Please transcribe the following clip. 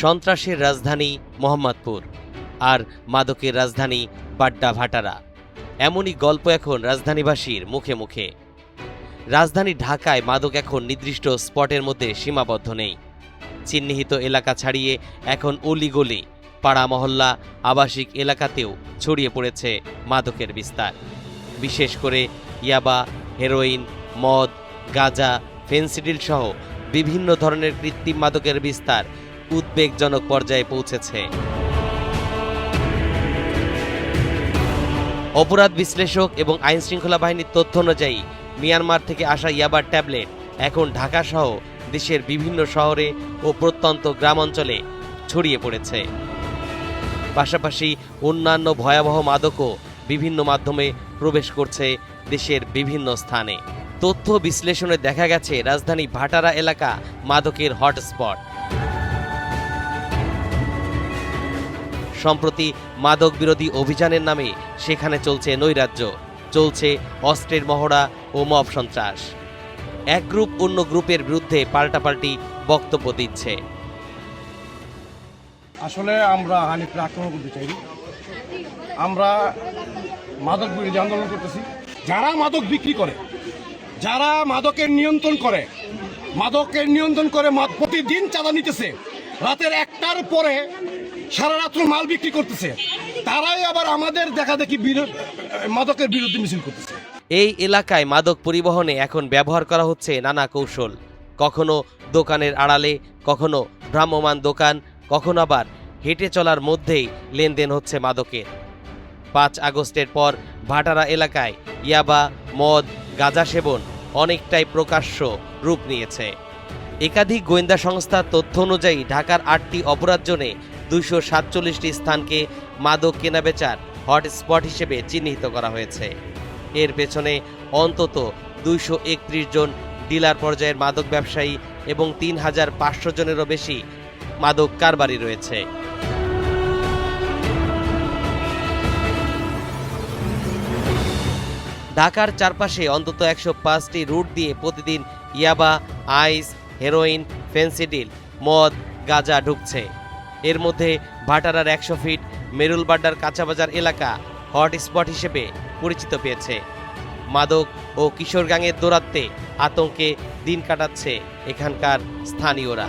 সন্ত্রাসের রাজধানী মোহাম্মদপুর আর মাদকের রাজধানী বাড্ডা ভাটারা, এমনই গল্প এখন রাজধানীবাসীর মুখে মুখে। রাজধানী ঢাকায় মাদক এখন নির্দিষ্ট স্পটের মধ্যে সীমাবদ্ধ নেই। চিহ্নিত এলাকা ছাড়িয়ে এখন অলিগলি, পাড়া মহল্লা, আবাসিক এলাকাতেও ছড়িয়ে পড়েছে মাদকের বিস্তার। বিশেষ করে ইয়াবা, হেরোইন, মদ, গাঁজা, ফেনসিডিল সহ বিভিন্ন ধরনের কৃত্রিম মাদকের বিস্তার উদ্বেগজনক পর্যায়ে পৌঁছেছে। অপরাধ বিশ্লেষক এবং আইনশৃঙ্খলা বাহিনীর তথ্য অনুযায়ী মিয়ানমার থেকে আসা ইয়াবার ট্যাবলেট এখন ঢাকা সহ দেশের বিভিন্ন শহরে ও প্রত্যন্ত গ্রাম অঞ্চলে ছড়িয়ে পড়েছে। পাশাপাশি অন্যান্য ভয়াবহ মাদকও বিভিন্ন মাধ্যমে প্রবেশ করছে দেশের বিভিন্ন স্থানে। তথ্য বিশ্লেষণে দেখা গেছে রাজধানী ভাটারা এলাকা মাদকের হটস্পট। সম্প্রতি মাদক বিরোধী অভিযানের নামে সেখানে চলছে নৈরাজ্য, চলছে অস্ত্রের মহড়া ও মব সন্ত্রাস। এক গ্রুপ অন্য গ্রুপের বিরুদ্ধে পাল্টাপাল্টি বক্তব্য দিচ্ছে। আসলে আমরা হানিফকে আক্রমণ করতে চাই। আমরা মাদক বিরোধী আন্দোলন করতেছি। যারা মাদক বিক্রি করে, যারা মাদকের নিয়ন্ত্রণ করে প্রতিদিন চাঁদা নিতেছে, রাতের 1টার পরে সারা রাত্র মাল বিক্রি করতেছে, তারাই আবার আমাদের দেখাদেখি মাদকের বিরুদ্ধে মিছিল করতেছে। এই এলাকায় মাদক পরিবহনে এখন ব্যবহার করা হচ্ছে নানা কৌশল। কখনো দোকানের আড়ালে, কখনো ভ্রাম্যমাণ দোকান, কখনো আবার হেঁটে চলার মধ্যেই লেনদেন হচ্ছে মাদকের। 5 আগস্টের পর ভাটারা এলাকায় ইয়াবা, মদ, গাঁজা সেবন অনেকটাই প্রকাশ্য রূপ নিয়েছে। একাধিক গোয়েন্দা সংস্থার তথ্য অনুযায়ী ঢাকার 8টি অপরাধ জোনে 247টি স্থানকে মাদক কেনাবেচার হটস্পট হিসেবে চিহ্নিত করা হয়েছে। এর পেছনে অন্তত 231 জন ডিলার পর্যায়ের মাদক ব্যবসায়ী এবং 3500 জনেরও বেশি মাদক কারবারি রয়েছে। ঢাকার চারপাশে অন্তত 105টি রুট দিয়ে প্রতিদিন ইয়াবা, আইস, হেরোইন, ফেনসিডিল, মদ, গাঁজা ঢুকছে। এর মধ্যে ভাটারার 100 ফিট মেরুলবাড্ডার কাঁচাবাজার এলাকা হটস্পট হিসেবে পরিচিত পেয়েছে। মাদক ও কিশোর গ্যাংয়ের দৌরাত্ম্যে আতঙ্কে দিন কাটাচ্ছে এখানকার স্থানীয়রা।